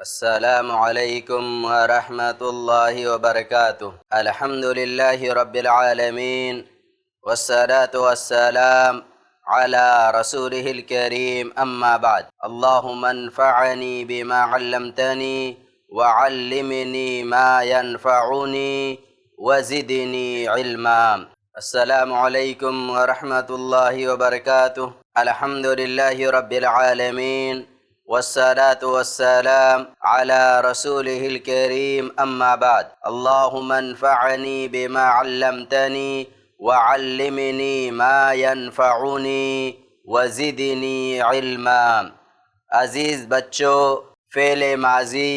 السلام علیکم ورحمۃ اللہ وبرکاتہ۔ الحمد للہ رب العالمین والصلاة والسلام علی رسولہ الکریم، اما بعد۔ اللہم انفعنی بما علمتنی وعلمنی ما ینفعنی وزدنی علما۔ السلام علیکم ورحمۃ اللہ وبرکاتہ۔ الحمد للہ رب العالمین والصلاة والسلام على رسوله الكريم، أما بعد۔ اللهم انفعني بما علمتني وعلمني ما ينفعني وزدني علما۔ عزیز بچوں، فعل ماضی،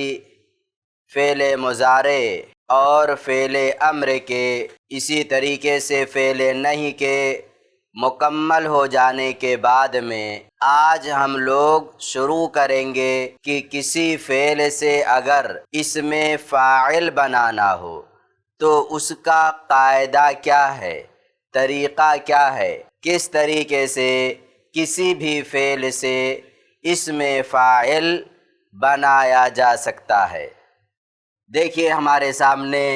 فعل مضارع اور فعل امر کے اسی طریقے سے فعل نہیں کے مکمل ہو جانے کے بعد میں آج ہم لوگ شروع کریں گے کہ کسی فعل سے اگر اسم فاعل بنانا ہو تو اس کا قاعدہ کیا ہے، طریقہ کیا ہے، کس طریقے سے کسی بھی فعل سے اسم فاعل بنایا جا سکتا ہے۔ دیکھیے ہمارے سامنے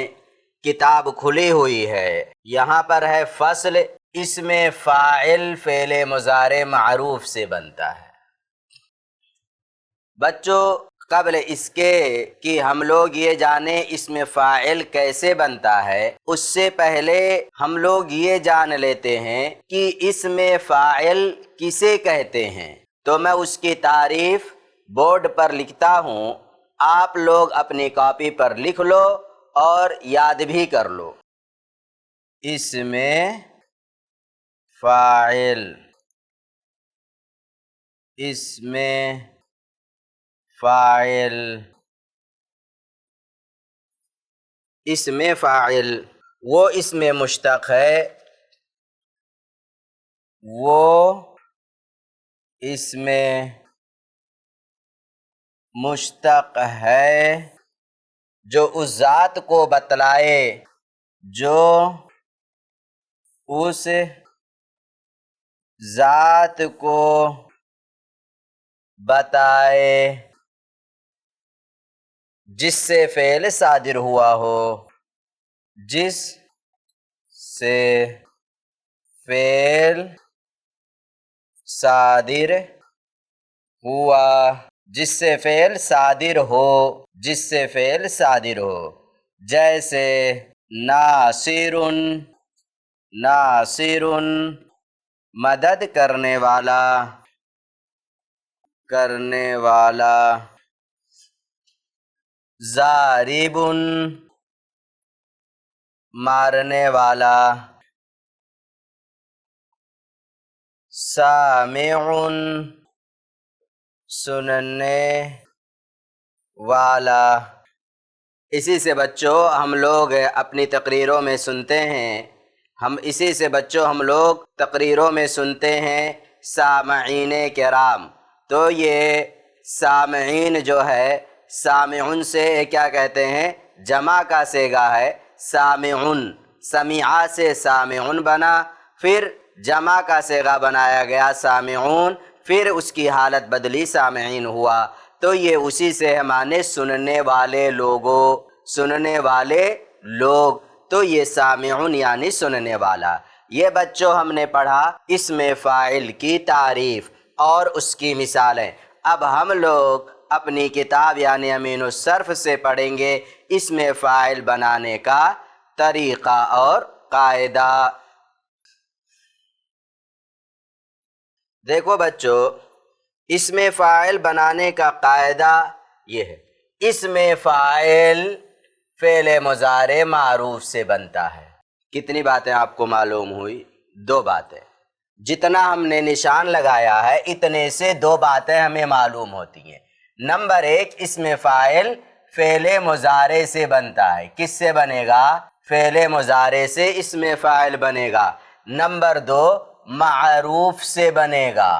کتاب کھلی ہوئی ہے، یہاں پر ہے فصل، اسم فاعل فعل مضارع معروف سے بنتا ہے۔ بچوں، قبل اس کے کہ ہم لوگ یہ جانیں اسم فاعل کیسے بنتا ہے، اس سے پہلے ہم لوگ یہ جان لیتے ہیں کہ اسم فاعل کسے کہتے ہیں۔ تو میں اس کی تعریف بورڈ پر لکھتا ہوں، آپ لوگ اپنی کاپی پر لکھ لو اور یاد بھی کر لو۔ اسم فاعل، اسم فاعل، اسم فاعل وہ اسم مشتق ہے، وہ اسم مشتق ہے جو اس ذات کو بتلائے، جو اس ذات کو بتائے جس سے فعل صادر ہوا ہو، جس سے فعل صادر ہوا، جس سے فعل صادر ہو، جس سے فعل صادر ہو، جیسے ناصر، ناصر مدد کرنے والا، کرنے والا، ضارب مارنے والا، سامع سننے والا۔ اسی سے بچوں ہم لوگ اپنی تقریروں میں سنتے ہیں، اسی سے بچوں ہم لوگ تقریروں میں سنتے ہیں سامعین کرام۔ تو یہ سامعین جو ہے، سامعون سے کیا کہتے ہیں، جمع کا صیغہ ہے سامعون، سمیعہ سے سامعون بنا، پھر جمع کا صیغہ بنایا گیا سامعون، پھر اس کی حالت بدلی سامعین ہوا۔ تو یہ اسی سے ہمارے سننے والے لوگوں، سننے والے لوگ، تو یہ سامعون یعنی سننے والا۔ یہ بچوں ہم نے پڑھا اسم فاعل کی تعریف اور اس کی مثالیں۔ اب ہم لوگ اپنی کتاب یعنی امین الصرف سے پڑھیں گے اسم فاعل بنانے کا طریقہ اور قاعدہ۔ دیکھو بچوں، اسم فاعل بنانے کا قاعدہ یہ ہے، اسم فاعل فعل مضارع معروف سے بنتا ہے۔ کتنی باتیں آپ کو معلوم ہوئی؟ 2 باتیں۔ جتنا ہم نے نشان لگایا ہے اتنے سے 2 باتیں ہمیں معلوم ہوتی ہیں۔ نمبر 1، اسم فاعل فعل مضارع سے بنتا ہے۔ کس سے بنے گا؟ فعل مضارع سے اسم فاعل بنے گا۔ نمبر 2، معروف سے بنے گا۔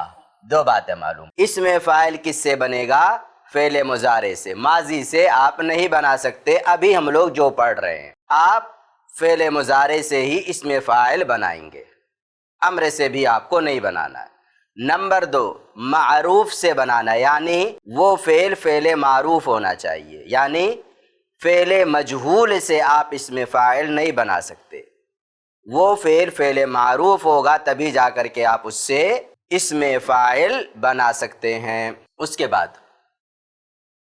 2 باتیں معلوم۔ اسم فاعل کس سے بنے گا؟ فعل مضارع سے۔ ماضی سے آپ نہیں بنا سکتے، ابھی ہم لوگ جو پڑھ رہے ہیں، آپ فعل مضارع سے ہی اسم فاعل بنائیں گے، امر سے بھی آپ کو نہیں بنانا ہے۔ نمبر 2، معروف سے بنانا، یعنی وہ فعل معروف ہونا چاہیے، یعنی فعل مجہول سے آپ اسم فاعل نہیں بنا سکتے، وہ فعل معروف ہوگا تبھی جا کر کے آپ اس سے اسم فاعل بنا سکتے ہیں۔ اس کے بعد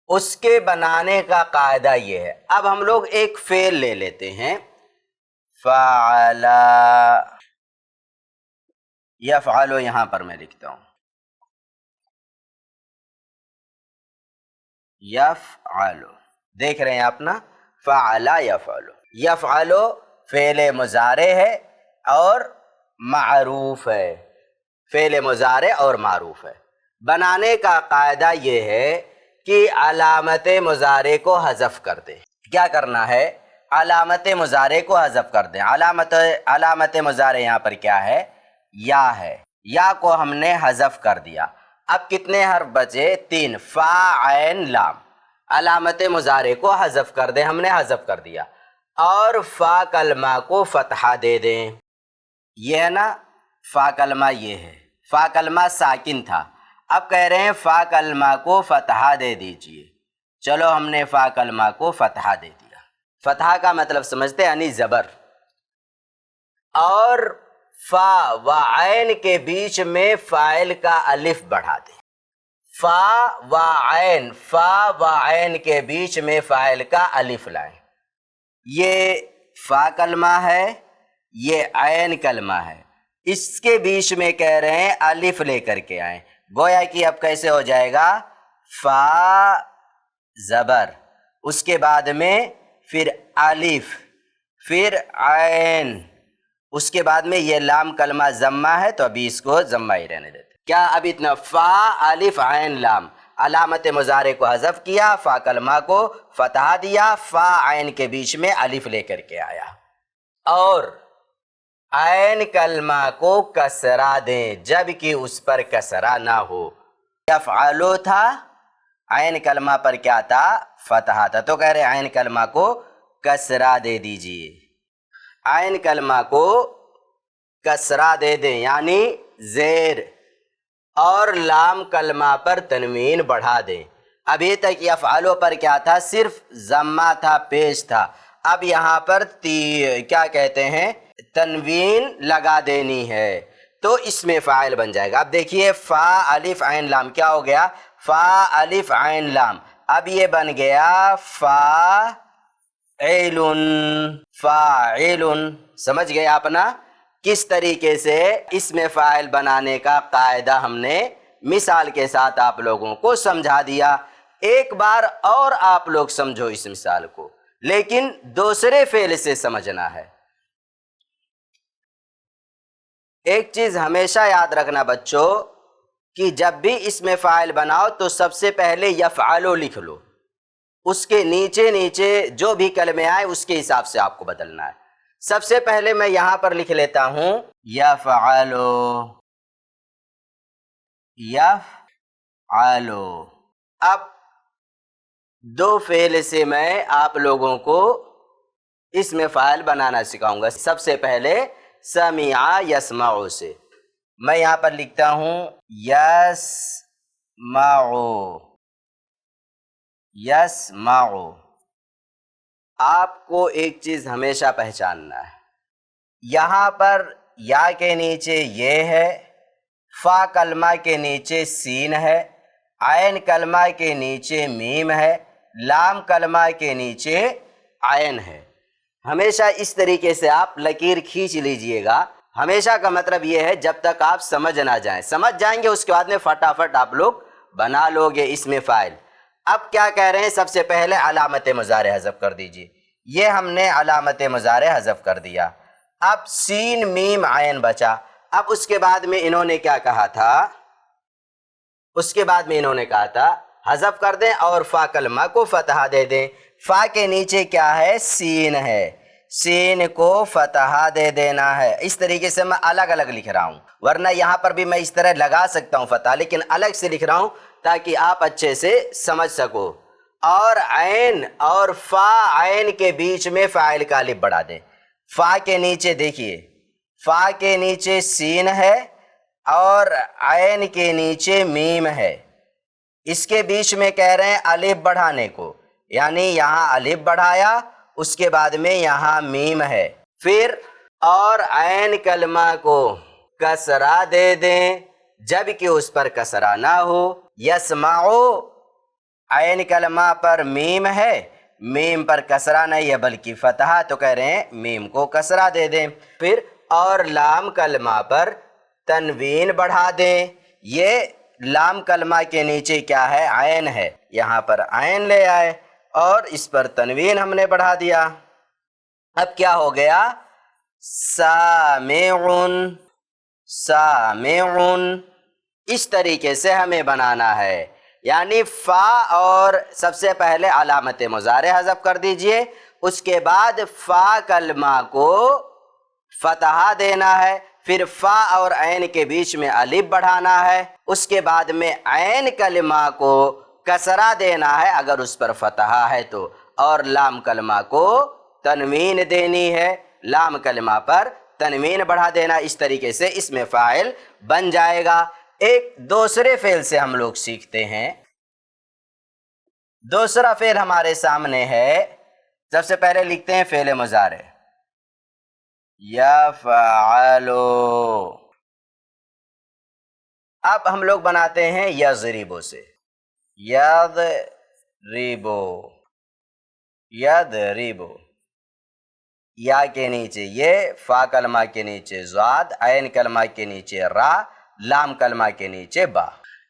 اس کے بنانے کا قاعدہ یہ ہے، اب ہم لوگ ایک فعل لے لیتے ہیں، فعل، یفعل، یہاں پر میں لکھتا ہوں یفعل، دیکھ رہے ہیں آپ نا، فعل یفعل، یفعل فعل مضارع ہے اور معروف ہے، فعل مضارع اور معروف ہے۔ بنانے کا قاعدہ یہ ہے کہ علامت مضارع کو حذف کر دیں۔ کیا کرنا ہے؟ علامت مضارع کو حذف کر دیں۔ علامت مضارع یہاں پر کیا ہے؟ یا ہے، یا کو ہم نے حذف کر دیا۔ اب کتنے حرف بچے؟ 3، فا عین لام، علامت مضارع کو حذف کر دیں، ہم نے حذف کر دیا، اور فا کلمہ کو فتحہ دے دیں۔ یہ ہے نا فا کلمہ، یہ ہے فا کلمہ ساکن تھا، اب کہہ رہے ہیں فا کلمہ کو فتحہ دے دیجئے۔ چلو ہم نے فا کلمہ کو فتحہ دے دیا۔ فتحہ کا مطلب سمجھتے ہیں، یعنی زبر، اور فا و عین کے بیچ میں فاعل کا الف بڑھا دیں۔ فا و عین، فا و عین کے بیچ میں فاعل کا الف لائیں۔ یہ فا کلمہ ہے، یہ عین کلمہ ہے، اس کے بیچ میں کہہ رہے ہیں الف لے کر کے آئیں۔ گویا کہ اب کیسے ہو جائے گا؟ فا زبر، اس کے بعد میں پھر الف، پھر عین، اس کے بعد میں یہ لام کلمہ ضمہ ہے تو ابھی اس کو ضمہ ہی رہنے دیتے۔ کیا اب اتنا؟ فا الف عین لام، علامت مضارع کو حذف کیا، فا کلمہ کو فتحہ دیا، فا عین کے بیچ میں الف لے کر کے آیا، اور عین کلمہ کو کسرہ دیں جبکہ اس پر کسرہ نہ ہو۔ یفعلو تھا، عین کلمہ پر کیا تھا؟ فتحہ تھا، تو کہہ رہے عین کلمہ کو کسرہ دے دیجئے، عین کلمہ کو کسرہ دے دیں یعنی زیر، اور لام کلمہ پر تنوین بڑھا دیں۔ ابھی تک یفعلو پر کیا تھا؟ صرف ضمہ تھا، پیش تھا، اب یہاں پر کیا کہتے ہیں؟ تنوین لگا دینی ہے تو اس میں فاعل بن جائے گا۔ اب دیکھیے فا الف عین لام کیا ہو گیا؟ فا الف عین لام، اب یہ بن گیا فاعل، فاعل۔ سمجھ گئے آپ نا کس طریقے سے اس میں فاعل بنانے کا قاعدہ ہم نے مثال کے ساتھ آپ لوگوں کو سمجھا دیا۔ ایک بار اور آپ لوگ سمجھو اس مثال کو، لیکن دوسرے فعل سے سمجھنا ہے۔ ایک چیز ہمیشہ یاد رکھنا بچوں کہ جب بھی اسم فاعل بناؤ تو سب سے پہلے یفعلو لکھ لو، اس کے نیچے نیچے جو بھی کلمے آئے اس کے حساب سے آپ کو بدلنا ہے۔ سب سے پہلے میں یہاں پر لکھ لیتا ہوں یفعلو، یفعلو۔ اب دو فعل سے میں آپ لوگوں کو اسم فاعل بنانا سکھاؤں گا۔ سب سے پہلے سمع یسمع سے میں یہاں پر لکھتا ہوں یسمع، یسمع۔ آپ کو ایک چیز ہمیشہ پہچاننا ہے، یہاں پر یا کے نیچے یہ ہے، فا کلمہ کے نیچے سین ہے، عین کلمہ کے نیچے میم ہے، لام کلمہ کے نیچے عین ہے۔ ہمیشہ اس طریقے سے آپ لکیر کھینچ لیجئے گا۔ ہمیشہ کا مطلب یہ ہے جب تک آپ سمجھ نہ جائیں، سمجھ جائیں گے اس کے بعد میں فٹافٹ آپ لوگ بنا لو گے اسم فاعل۔ اب کیا کہہ رہے ہیں؟ سب سے پہلے علامت مضارع حذف کر دیجئے، یہ ہم نے علامت مضارع حذف کر دیا۔ اب سین میم عین بچا۔ اب اس کے بعد میں انہوں نے کیا کہا تھا؟ اس کے بعد میں انہوں نے کہا تھا حذف کر دیں اور فا کلمہ کو فتحہ دے دیں۔ فا کے نیچے کیا ہے؟ سین ہے، سین کو فتحہ دے دینا ہے۔ اس طریقے سے میں الگ الگ لکھ رہا ہوں، ورنہ یہاں پر بھی میں اس طرح لگا سکتا ہوں فتحہ، لیکن الگ سے لکھ رہا ہوں تاکہ آپ اچھے سے سمجھ سکو۔ اور عین اور فا، عین کے بیچ میں فاعل کا الف بڑھا دیں۔ فا کے نیچے دیکھیے، فا کے نیچے سین ہے اور عین کے نیچے میم ہے، اس کے بیچ میں کہہ رہے ہیں الف بڑھانے کو، یعنی یہاں الف بڑھایا، اس کے بعد میں یہاں میم ہے، پھر اور عین کلمہ کو کسرہ دے دیں جب کہ اس پر کسرہ نہ ہو۔ یسمعو، عین کلمہ پر میم ہے، میم پر کسرہ نہیں ہے بلکہ فتحہ، تو کہہ رہے ہیں میم کو کسرہ دے دیں۔ پھر اور لام کلمہ پر تنوین بڑھا دیں، یہ لام کلمہ کے نیچے کیا ہے؟ عین ہے، یہاں پر عین لے آئے اور اس پر تنوین ہم نے بڑھا دیا۔ اب کیا ہو گیا؟ سامعون، سامعون، اس طریقے سے ہمیں بنانا ہے، یعنی فا اور سب سے پہلے علامت مضارع حذف کر دیجئے، اس کے بعد فا کلمہ کو فتحہ دینا ہے، پھر فا اور عین کے بیچ میں الف بڑھانا ہے، اس کے بعد میں عین کلمہ کو کسرہ دینا ہے اگر اس پر فتحہ ہے تو، اور لام کلمہ کو تنوین دینی ہے، لام کلمہ پر تنوین بڑھا دینا، اس طریقے سے اس میں فاعل بن جائے گا۔ ایک دوسرے فعل سے ہم لوگ سیکھتے ہیں، دوسرا فعل ہمارے سامنے ہے، سب سے پہلے لکھتے ہیں فعل مضارع، یفعلو، اب ہم لوگ بناتے ہیں یضربو سے، یضربو، یضربو، یا کے نیچے یہ، فا کلمہ کے نیچے ضاد، عین کلمہ کے نیچے را، لام کلمہ کے نیچے با،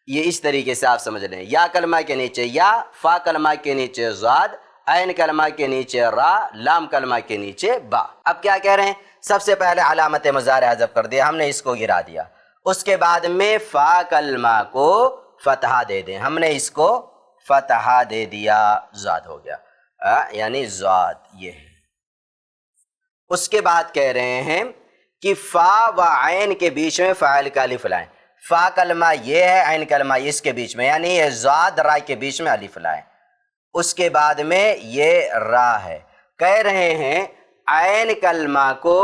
یہ اس طریقے سے آپ سمجھ لیں، یا کلمہ کے نیچے یا، فا کلمہ کے نیچے ضاد، عین کلمہ کے نیچے را، لام کلمہ کے نیچے با۔ اب کیا کہہ رہے ہیں؟ سب سے پہلے علامت مضارع حذف کر دیا ہم نے، اس کو گرا دیا، اس کے بعد میں فا کلمہ کو فتحہ دے دیں، ہم نے اس کو فتحہ دے دیا، ضاد ہو گیا، یعنی ضاد یہ ہے۔ اس کے بعد کہہ رہے ہیں کہ فا و عین کے بیچ میں فاعل کا الف لائیں، فا کلمہ یہ ہے، عین کلمہ اس کے بیچ میں، یعنی یہ ضاد را کے بیچ میں الف لائیں، اس کے بعد میں یہ را ہے، کہہ رہے ہیں عین کلمہ کو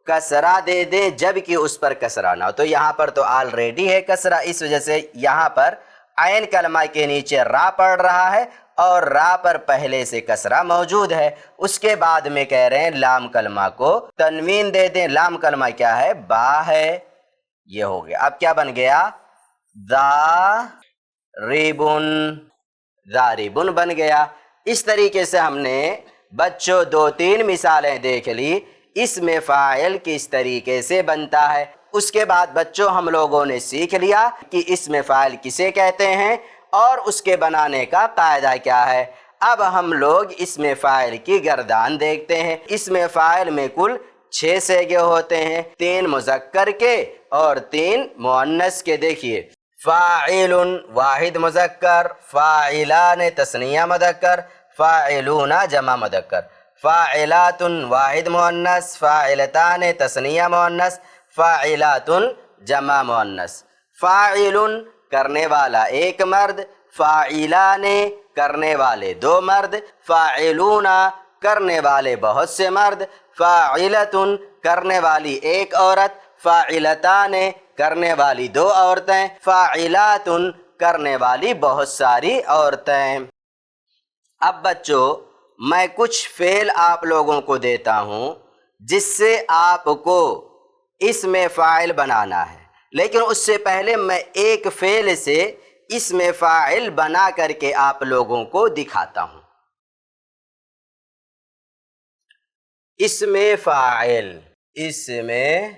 کسرہ دے دیں جب کہ اس پر کسرہ نہ ہو، تو یہاں پر تو آلریڈی ہے کسرہ، اس وجہ سے یہاں پر عین کلمہ کے نیچے را پڑ رہا ہے اور را پر پہلے سے کسرہ موجود ہے، اس کے بعد میں کہہ رہے ہیں لام کلمہ کو تنوین دے دیں، لام کلمہ کیا ہے؟ با ہے، یہ ہو گیا۔ اب کیا بن گیا؟ ضاربن، ضاربن بن گیا۔ اس طریقے سے ہم نے بچوں 2-3 مثالیں دیکھ لی، اس میں فاعل کس طریقے سے بنتا ہے۔ اس کے بعد بچوں ہم لوگوں نے سیکھ لیا کہ اس میں فاعل کسے کہتے ہیں اور اس کے بنانے کا قاعدہ کیا ہے۔ اب ہم لوگ اس میں فاعل کی گردان دیکھتے ہیں۔ اس میں فاعل میں کل 6 صیغے ہوتے ہیں، 3 مذکر کے اور 3 مؤنث کے۔ دیکھیے، فاعل واحد مذکر، فاعلان تثنیہ مذکر، فاعلون جمع مذکر، فاعلات واحد مؤنث، فاعلتان تثنیہ مؤنث، فاعلات جمع مؤنث۔ فاعل کرنے والا ایک مرد، فاعلان کرنے والے 2 مرد، فاعلون کرنے والے بہت سے مرد، فاعلۃ کرنے والی ایک عورت، فاعلتان کرنے والی 2 عورتیں، فاعلات کرنے والی بہت ساری عورتیں۔ اب بچوں میں کچھ فعل آپ لوگوں کو دیتا ہوں جس سے آپ کو اس میں فاعل بنانا ہے، لیکن اس سے پہلے میں ایک فعل سے اس میں فاعل بنا کر کے آپ لوگوں کو دکھاتا ہوں۔ اس میں فاعل، اس میں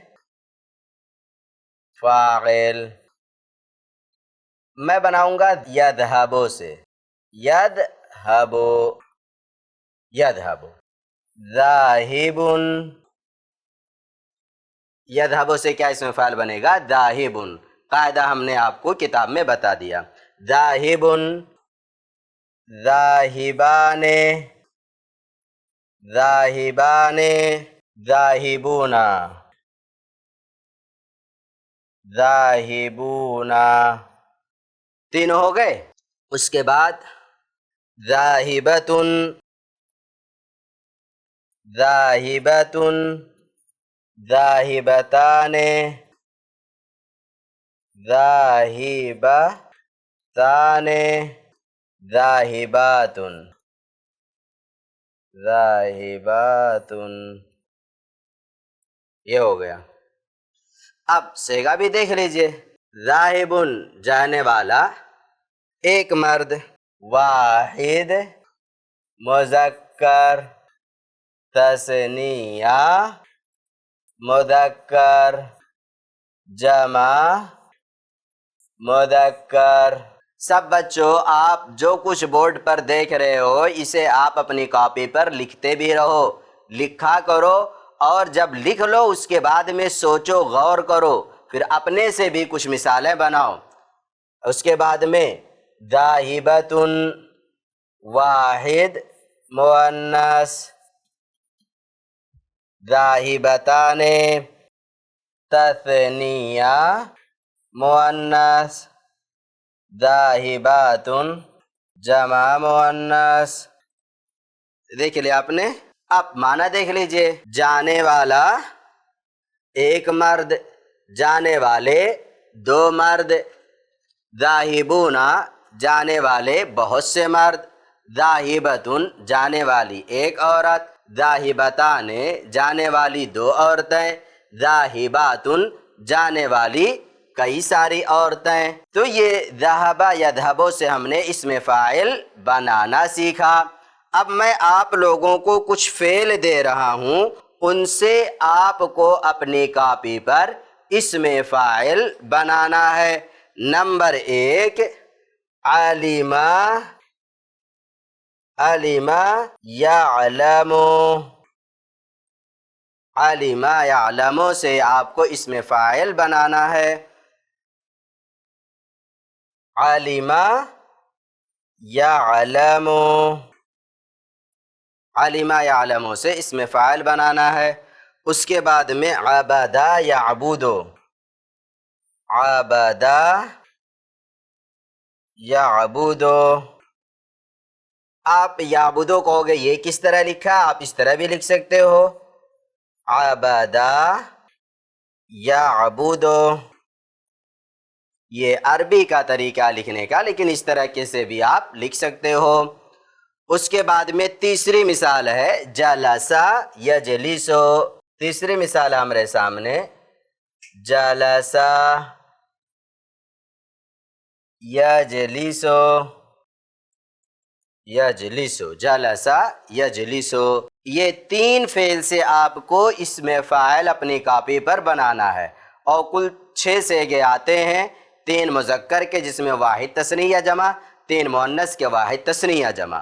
فاعل میں بناؤں گا یذهب سے، یذهب، یذهب، ذاہب، یذهب سے کیا اس میں فاعل بنے گا؟ ذاہب، قاعدہ ہم نے آپ کو کتاب میں بتا دیا، ذاہب، ذاہبان، ذاہبان، ذاہبون، ذاہبون، 3 ہو گئے۔ اس کے بعد ذاہبۃ، ذاہبۃ، ذاہبتان، ذاہبتان، ذاہبات، ذاہبات، یہ ہو گیا۔ اب سیگا بھی دیکھ لیجئے، ذاہبن جانے والا، ایک مرد، واحد مذکر، تثنیہ مذکر، جمع مذکر۔ سب بچوں آپ جو کچھ بورڈ پر دیکھ رہے ہو اسے آپ اپنی کاپی پر لکھتے بھی رہو، لکھا کرو، اور جب لکھ لو اس کے بعد میں سوچو، غور کرو، پھر اپنے سے بھی کچھ مثالیں بناؤ۔ اس کے بعد میں ذاہبۃ واحد مؤنث، ذاہبتان تثنیہ مؤنث، ذاہبات جمع مؤنث۔ دیکھ لیا آپ نے؟ اب معنی دیکھ لیجئے، جانے والا ایک مرد، جانے والے دو مرد، ذاہبون جانے والے بہت سے مرد، ذاہبۃ جانے والی ایک عورت، ذاہبتان جانے والی دو عورتیں، ذاہبات جانے والی کئی ساری عورتیں۔ تو یہ ذہب یذہب سے ہم نے اسم فاعل بنانا سیکھا۔ اب میں آپ لوگوں کو کچھ فعل دے رہا ہوں، ان سے آپ کو اپنی کاپی پر اسم فاعل بنانا ہے۔ نمبر ایک، علم، علم یعلم، علم یعلم سے آپ کو اسم فاعل بنانا ہے۔ علم یعلم، علم یعلم سے اسم فاعل بنانا ہے۔ اس کے بعد میں عبد یعبد، عبد یعبد، آپ یعبدو کہو گے یہ کس طرح لکھا، آپ اس طرح بھی لکھ سکتے ہو، عبد یعبد، یہ عربی کا طریقہ لکھنے کا، لیکن اس طرح سے بھی آپ لکھ سکتے ہو۔ اس کے بعد میں تیسری مثال ہے جلس یجلس، تیسری مثال ہمارے سامنے، جلس یجلس، یجلس، جلس یجلس، یہ تین فعل سے آپ کو اسم فاعل اپنی کاپی پر بنانا ہے، اور کل 6 صیغے آتے ہیں، 3 مذکر کے جس میں واحد تثنیہ جمع، 3 مؤنث کے واحد تثنیہ جمع۔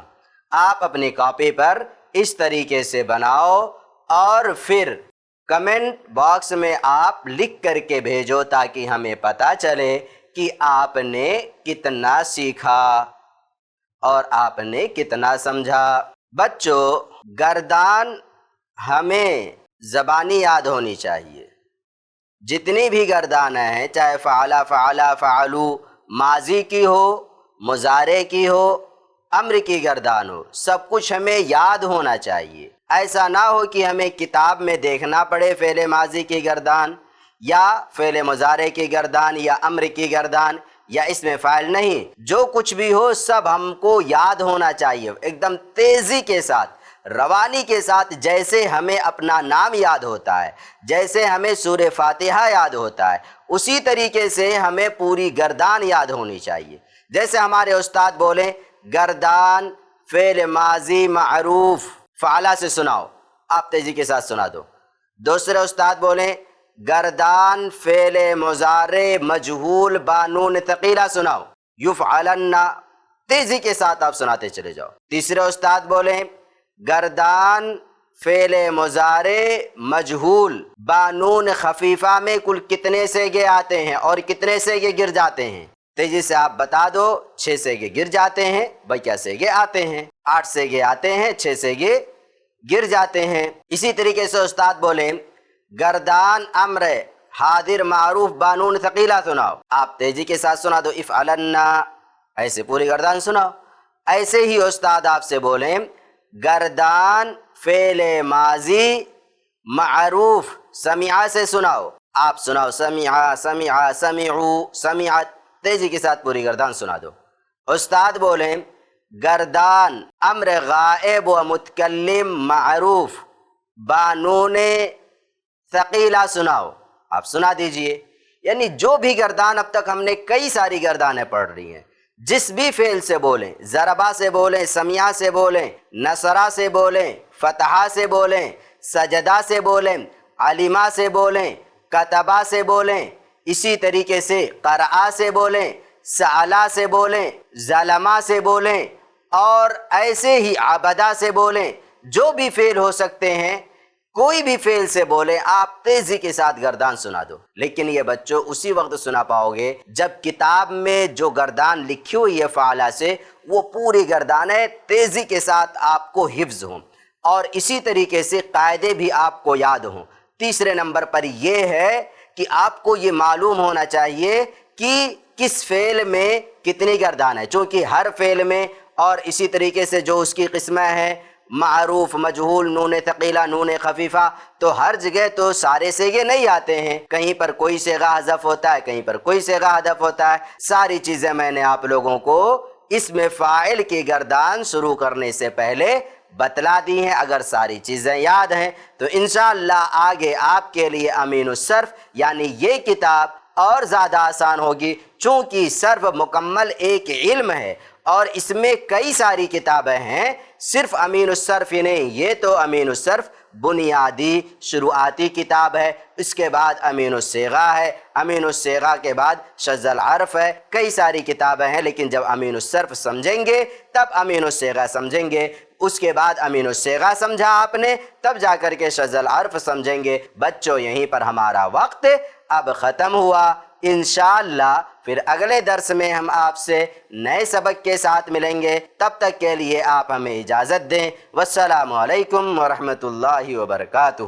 آپ اپنی کاپی پر اس طریقے سے بناؤ، اور پھر کمنٹ باکس میں آپ لکھ کر کے بھیجو تاکہ ہمیں پتہ چلے کہ آپ نے کتنا سیکھا اور آپ نے کتنا سمجھا۔ بچوں، گردان ہمیں زبانی یاد ہونی چاہیے، جتنی بھی گردانیں ہیں، چاہے فعل، فعل، فعلو، ماضی کی ہو، مضارع کی ہو، امر کی گردان ہو، سب کچھ ہمیں یاد ہونا چاہیے۔ ایسا نہ ہو کہ ہمیں کتاب میں دیکھنا پڑے فعل ماضی کی گردان، یا فعل مضارع کی گردان، یا امر کی گردان، یا اسم فاعل، نہیں، جو کچھ بھی ہو سب ہم کو یاد ہونا چاہیے، ایک دم تیزی کے ساتھ، روانی کے ساتھ، جیسے ہمیں اپنا نام یاد ہوتا ہے، جیسے ہمیں سورہ فاتحہ یاد ہوتا ہے، اسی طریقے سے ہمیں پوری گردان یاد ہونی چاہیے۔ جیسے ہمارے استاد بولیں گردان فعل ماضی معروف، فعلہ سے سناؤ، آپ تیزی کے ساتھ سنا دو۔ دوسرے استاد بولیں گردان فعل مضارع مجہول بانون ثقیلہ، سناؤ، یفعلن، تیزی کے ساتھ آپ سناتے چلے جاؤ۔ تیسرے استاد بولیں گردان فعل مضارع مجہول بانون خفیفہ میں کل کتنے صیغے آتے ہیں اور کتنے صیغے گر جاتے ہیں؟ تیزی سے آپ بتا دو۔ 6 صیغے گر جاتے ہیں، بھائی کیا صیغے آتے ہیں؟ 8 صیغے آتے ہیں، 6 صیغے گر جاتے ہیں۔ اسی طریقے سے استاد بولیں گردان امر حاضر معروف بانون ثقیلہ، سناؤ، آپ تیزی کے ساتھ سنا دو، افعلن، ایسے پوری گردان سناؤ۔ ایسے ہی استاد آپ سے بولیں گردان فعل ماضی معروف، سمعہ سے سناؤ، آپ سناؤ سمعا سمعا سمعو سمعت، تیزی کے ساتھ پوری گردان سنا دو۔ استاد بولیں گردان امر غائب و متکلم معروف بانون ثقیلہ سناؤ، آپ سنا دیجئے۔ یعنی جو بھی گردان اب تک ہم نے کئی ساری گردانیں پڑھ رہی ہیں، جس بھی فعل سے بولیں، ضربہ سے بولیں، سمیع سے بولیں، نصرہ سے بولیں، فتحہ سے بولیں، سجدہ سے بولیں، علمہ سے بولیں، کتبہ سے بولیں، اسی طریقے سے قرآ سے بولیں، سعلا سے بولیں، ظلمہ سے بولیں، اور ایسے ہی عبدہ سے بولیں، جو بھی فعل ہو سکتے ہیں کوئی بھی فعل سے بولیں، آپ تیزی کے ساتھ گردان سنا دو۔ لیکن یہ بچوں اسی وقت سنا پاؤ گے جب کتاب میں جو گردان لکھی ہوئی ہے فعلہ سے، وہ پوری گردانیں تیزی کے ساتھ آپ کو حفظ ہوں، اور اسی طریقے سے قاعدے بھی آپ کو یاد ہوں۔ تیسرے نمبر پر یہ ہے کہ آپ کو یہ معلوم ہونا چاہیے کہ کس فعل میں کتنی گردان ہے، چونکہ ہر فعل میں، اور اسی طریقے سے جو اس کی قسمیں ہیں معروف، مجہول، نون ثقیلہ، نون خفیفہ، تو ہر جگہ تو سارے صیغے نہیں آتے ہیں، کہیں پر کوئی صیغہ حذف ہوتا ہے، کہیں پر کوئی صیغہ حذف ہوتا ہے۔ ساری چیزیں میں نے آپ لوگوں کو اسم فاعل کی گردان شروع کرنے سے پہلے بتلا دی ہیں۔ اگر ساری چیزیں یاد ہیں تو انشاءاللہ آگے آپ کے لیے امین الصرف یعنی یہ کتاب اور زیادہ آسان ہوگی، چونکہ صرف مکمل ایک علم ہے اور اس میں کئی ساری کتابیں ہیں، صرف امین الصرف ہی نہیں، یہ تو امین الصرف بنیادی شروعاتی کتاب ہے، اس کے بعد امین الصیغہ ہے، امین الصیغہ کے بعد شذ العرف ہے، کئی ساری کتابیں ہیں، لیکن جب امین الصرف سمجھیں گے تب امین الصیغہ سمجھیں گے، اس کے بعد امین الصیغہ سمجھا آپ نے تب جا کر کے شذ العرف سمجھیں گے۔ بچوں یہیں پر ہمارا وقت اب ختم ہوا، انشاءاللہ پھر اگلے درس میں ہم آپ سے نئے سبق کے ساتھ ملیں گے، تب تک کے لیے آپ ہمیں اجازت دیں۔ والسلام علیکم ورحمۃ اللہ وبرکاتہ۔